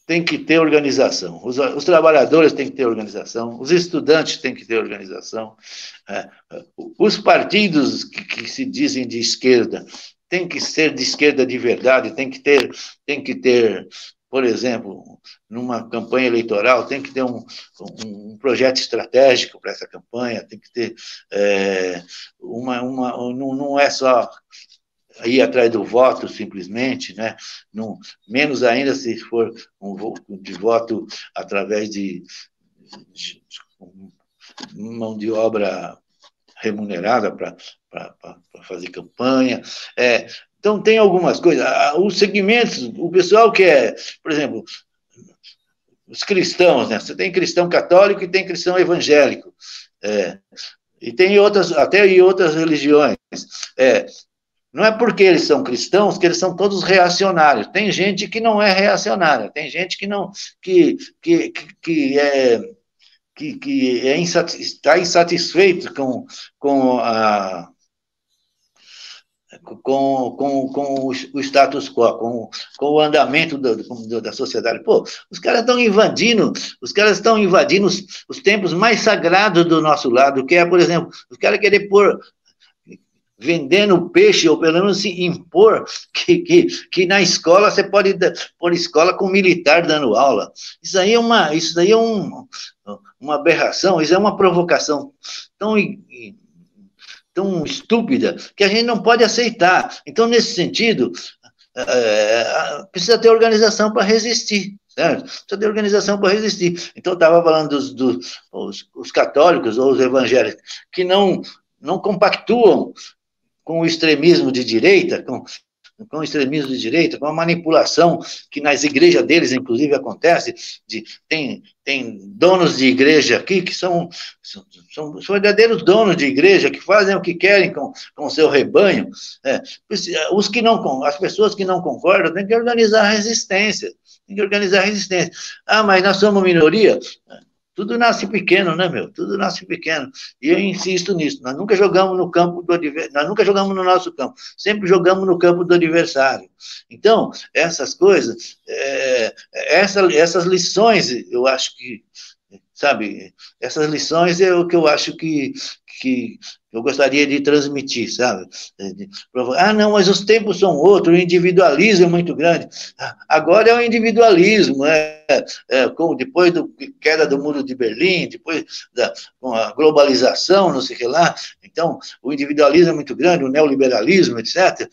tem que ter organização, os trabalhadores têm que ter organização, os estudantes têm que ter organização, os partidos que se dizem de esquerda têm que ser de esquerda de verdade, tem que ter, por exemplo, numa campanha eleitoral, tem que ter um projeto estratégico para essa campanha, tem que ter não é só ir atrás do voto, simplesmente, né? Não, menos ainda se for de voto através de mão de obra remunerada para fazer campanha. Então, tem algumas coisas. Os segmentos, o pessoal que é, por exemplo, os cristãos, né? Você tem cristão católico e tem cristão evangélico. E tem outras religiões. Não é porque eles são cristãos que eles são todos reacionários. Tem gente que não é reacionária, tem gente que não está insatisfeito com o status quo, com o andamento da sociedade. Pô, os caras estão invadindo os templos mais sagrados do nosso lado, que é, por exemplo, os caras querem vendendo peixe, ou pelo menos se impor que na escola você pode pôr escola com militar dando aula. Isso aí é uma aberração, isso é uma provocação tão estúpida que a gente não pode aceitar. Então, nesse sentido, precisa ter organização para resistir. Certo? Precisa ter organização para resistir. Então, eu estava falando dos católicos ou os evangélicos que não compactuam com o extremismo de direita, com o extremismo de direita, com a manipulação que nas igrejas deles, inclusive, acontece. Tem donos de igreja aqui que são verdadeiros donos de igreja, que fazem o que querem com o seu rebanho. As pessoas que não concordam têm que organizar a resistência. Mas nós somos minoria. Tudo nasce pequeno, né, meu? Tudo nasce pequeno. E eu insisto nisso. Nós nunca jogamos no campo do adversário, nós nunca jogamos no nosso campo. Sempre jogamos no campo do adversário. Então, essas coisas, essas lições, eu acho que, sabe, essas lições é o que eu acho que eu gostaria de transmitir, sabe? Não, mas os tempos são outros, o individualismo é muito grande. Agora é o individualismo, depois da queda do Muro de Berlim, depois com a globalização, não sei o que lá. Então, o individualismo é muito grande, o neoliberalismo, etc.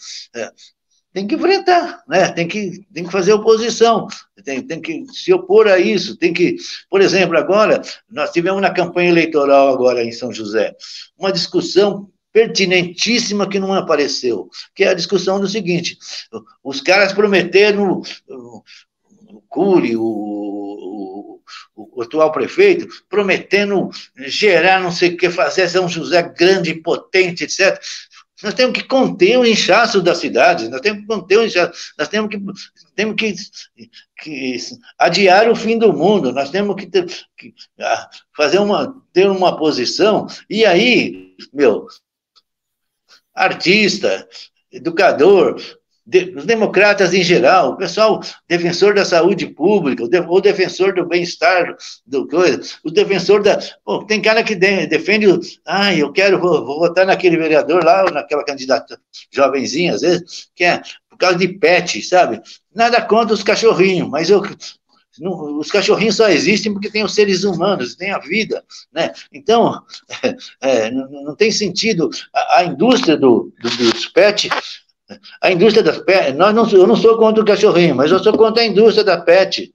Tem que enfrentar, né? Tem que fazer oposição, tem que se opor a isso, por exemplo, agora, nós tivemos na campanha eleitoral agora em São José, uma discussão pertinentíssima que não apareceu, que é a discussão do seguinte: os caras prometeram, o Cury, o atual prefeito, prometendo gerar não sei o que, fazer São José grande, potente, etc. Nós temos que conter o inchaço da cidade, nós temos que adiar o fim do mundo, nós temos que ter uma posição, e aí, artista, educador, os democratas em geral, o pessoal defensor da saúde pública, o defensor do bem-estar, o defensor tem cara que defende, vou votar naquele vereador lá, ou naquela candidata jovenzinha, às vezes, que é por causa de pet, sabe? Nada contra os cachorrinhos, mas os cachorrinhos só existem porque tem os seres humanos, tem a vida, né? Então, não tem sentido a indústria dos pets. A indústria das pet, eu não sou contra o cachorrinho, mas eu sou contra a indústria da pet,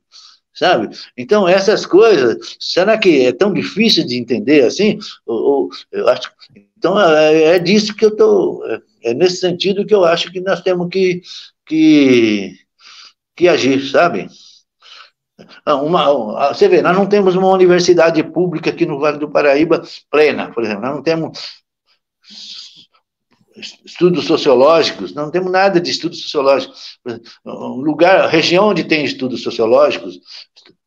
sabe? Então, essas coisas, será que é tão difícil de entender assim? Eu acho, então, é disso que eu estou, é nesse sentido que eu acho que nós temos que agir, sabe? Você vê, nós não temos uma universidade pública aqui no Vale do Paraíba plena, por exemplo, nós não temos estudos sociológicos, não temos nada de estudos sociológicos. Um lugar, região onde tem estudos sociológicos,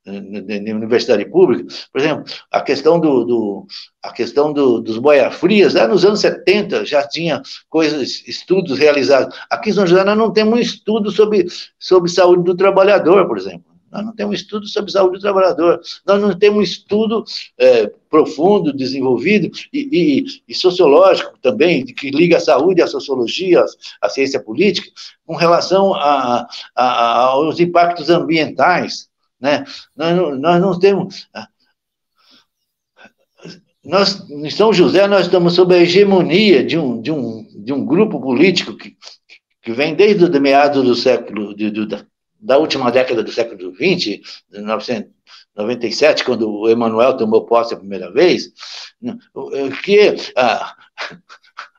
na universidade pública, por exemplo, a questão dos boia-frias, lá nos anos 70 já tinha estudos realizados. Aqui em São José nós não temos um estudo sobre saúde do trabalhador, por exemplo. Nós não temos estudo sobre saúde do trabalhador, nós não temos um estudo profundo, desenvolvido e sociológico também, que liga a saúde, a sociologia, a ciência política, com relação aos impactos ambientais, né? Nós não temos... Nós, em São José, nós estamos sob a hegemonia de um grupo político que vem desde o meados do século... da última década do século XX, 1997, quando o Emanuel tomou posse a primeira vez, que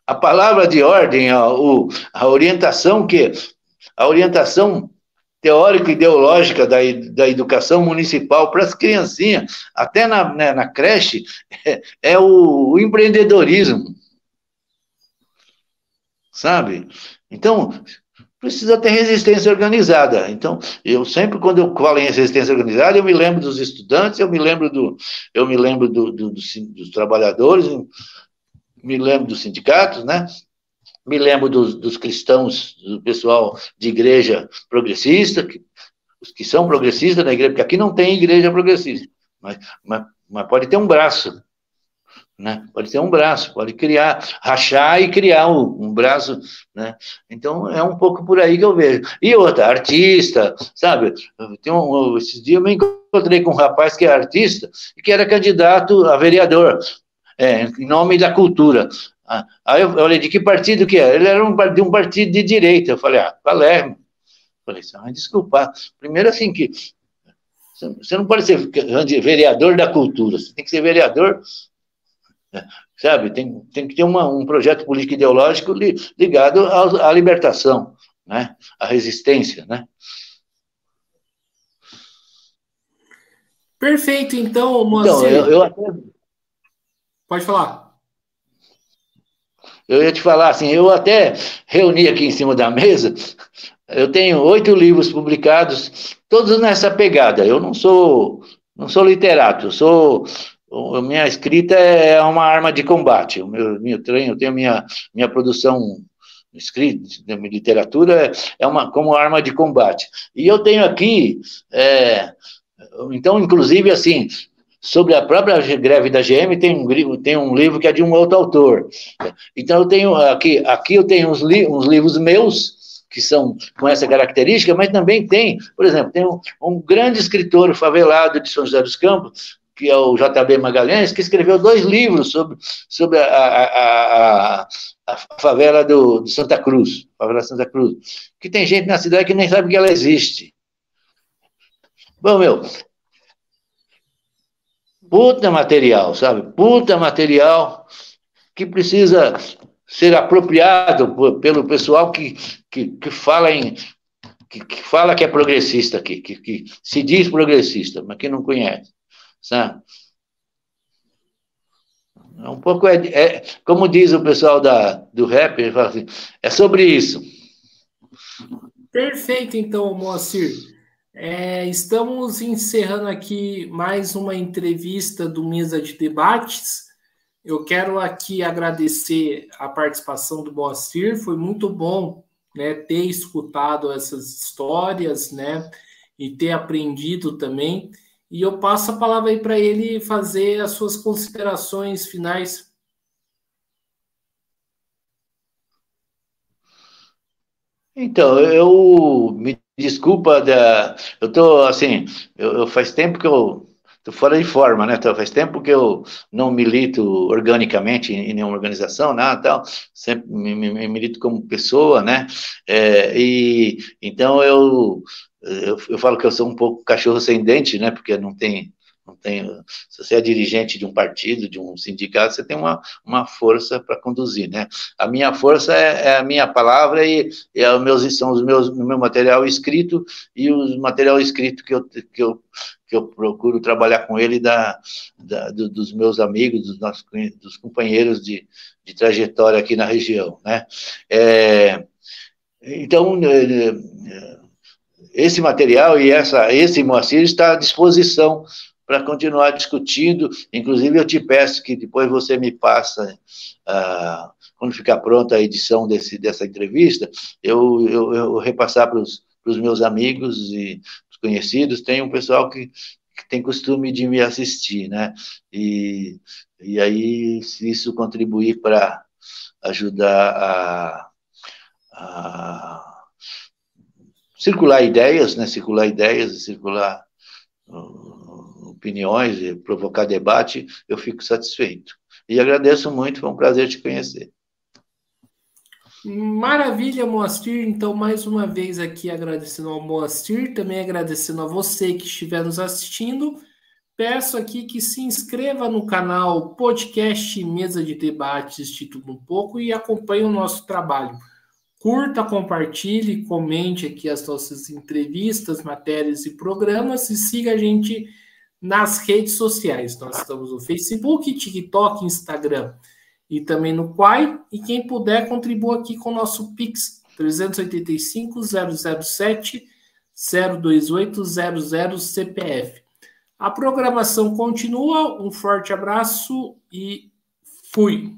a palavra de ordem, a orientação teórico-ideológica da educação municipal para as criancinhas, até na creche, é o empreendedorismo, sabe? Então, precisa ter resistência organizada. Então, eu sempre, quando eu falo em resistência organizada, eu me lembro dos estudantes, eu me lembro dos trabalhadores, me lembro dos sindicatos, né? Me lembro dos cristãos, do pessoal de igreja progressista, os que são progressistas na igreja, porque aqui não tem igreja progressista, mas pode ter um braço, né? Pode ter um braço, pode rachar e criar um braço, né? Então, é um pouco por aí que eu vejo. E outra, artista, sabe? Esses dias eu me encontrei com um rapaz que é artista e que era candidato a vereador, em nome da cultura. Aí eu falei, de que partido que era? Ele era de um partido de direita. Eu falei, Palermo. Eu falei, desculpa. Primeiro, assim, que você não pode ser vereador da cultura, você tem que ser vereador... Sabe, tem que ter um projeto político ideológico ligado à libertação, né? À resistência, né? Perfeito, então, Moacir. Pode falar. Eu ia te falar assim, eu até reuni aqui em cima da mesa, eu tenho 8 livros publicados, todos nessa pegada. Eu não sou literato, a minha escrita é uma arma de combate. Eu tenho minha produção escrita, minha literatura como arma de combate. E eu tenho aqui, então, inclusive, assim, sobre a própria greve da GM, tem um livro que é de um outro autor. Então, eu tenho aqui eu tenho uns livros meus, que são com essa característica, mas também por exemplo, tem um grande escritor favelado de São José dos Campos, que é o J.B. Magalhães, que escreveu 2 livros sobre a favela de Santa Cruz, favela de Santa Cruz, que tem gente na cidade que nem sabe que ela existe. Bom, puta material, sabe? Puta material que precisa ser apropriado pelo pessoal que fala que fala que é progressista aqui, que se diz progressista, mas que não conhece, sabe? Um pouco como diz o pessoal do rap, ele fala assim, é sobre isso. Perfeito, então, Moacir. Estamos encerrando aqui mais uma entrevista do Mesa de Debates. Eu quero aqui agradecer a participação do Moacir, foi muito bom, né, ter escutado essas histórias, né, e ter aprendido também. E eu passo a palavra aí para ele fazer as suas considerações finais. Então, eu me desculpa, eu tô assim, eu faz tempo que eu tô fora de forma, né? Faz tempo que eu não milito organicamente em nenhuma organização, nada, tal. Sempre me milito como pessoa, né? E então eu falo que eu sou um pouco cachorro sem dente, né? Porque não se você é dirigente de um partido, de um sindicato, você tem uma força para conduzir, né? A minha força é a minha palavra e são o meu material escrito e o material escrito que eu procuro trabalhar com ele dos meus amigos, dos companheiros de trajetória aqui na região, né? Então, esse material e esse Moacir está à disposição para continuar discutindo. Inclusive, eu te peço que depois você me passa, quando ficar pronta a edição dessa entrevista, eu repassar para os meus amigos e os conhecidos. Tem um pessoal que tem costume de me assistir, né? E aí, se isso contribuir para ajudar a circular ideias, né? Circular opiniões, e provocar debate, eu fico satisfeito. E agradeço muito, foi um prazer te conhecer. Maravilha, Moacir. Então, mais uma vez aqui agradecendo ao Moacir, também agradecendo a você que estiver nos assistindo. Peço aqui que se inscreva no canal Podcast Mesa de Debates de Tudo Um Pouco e acompanhe o nosso trabalho. Curta, compartilhe, comente aqui as nossas entrevistas, matérias e programas e siga a gente nas redes sociais. Nós estamos no Facebook, TikTok, Instagram e também no Quai. E quem puder, contribua aqui com o nosso Pix 385-007-02800 CPF. A programação continua. Um forte abraço e fui!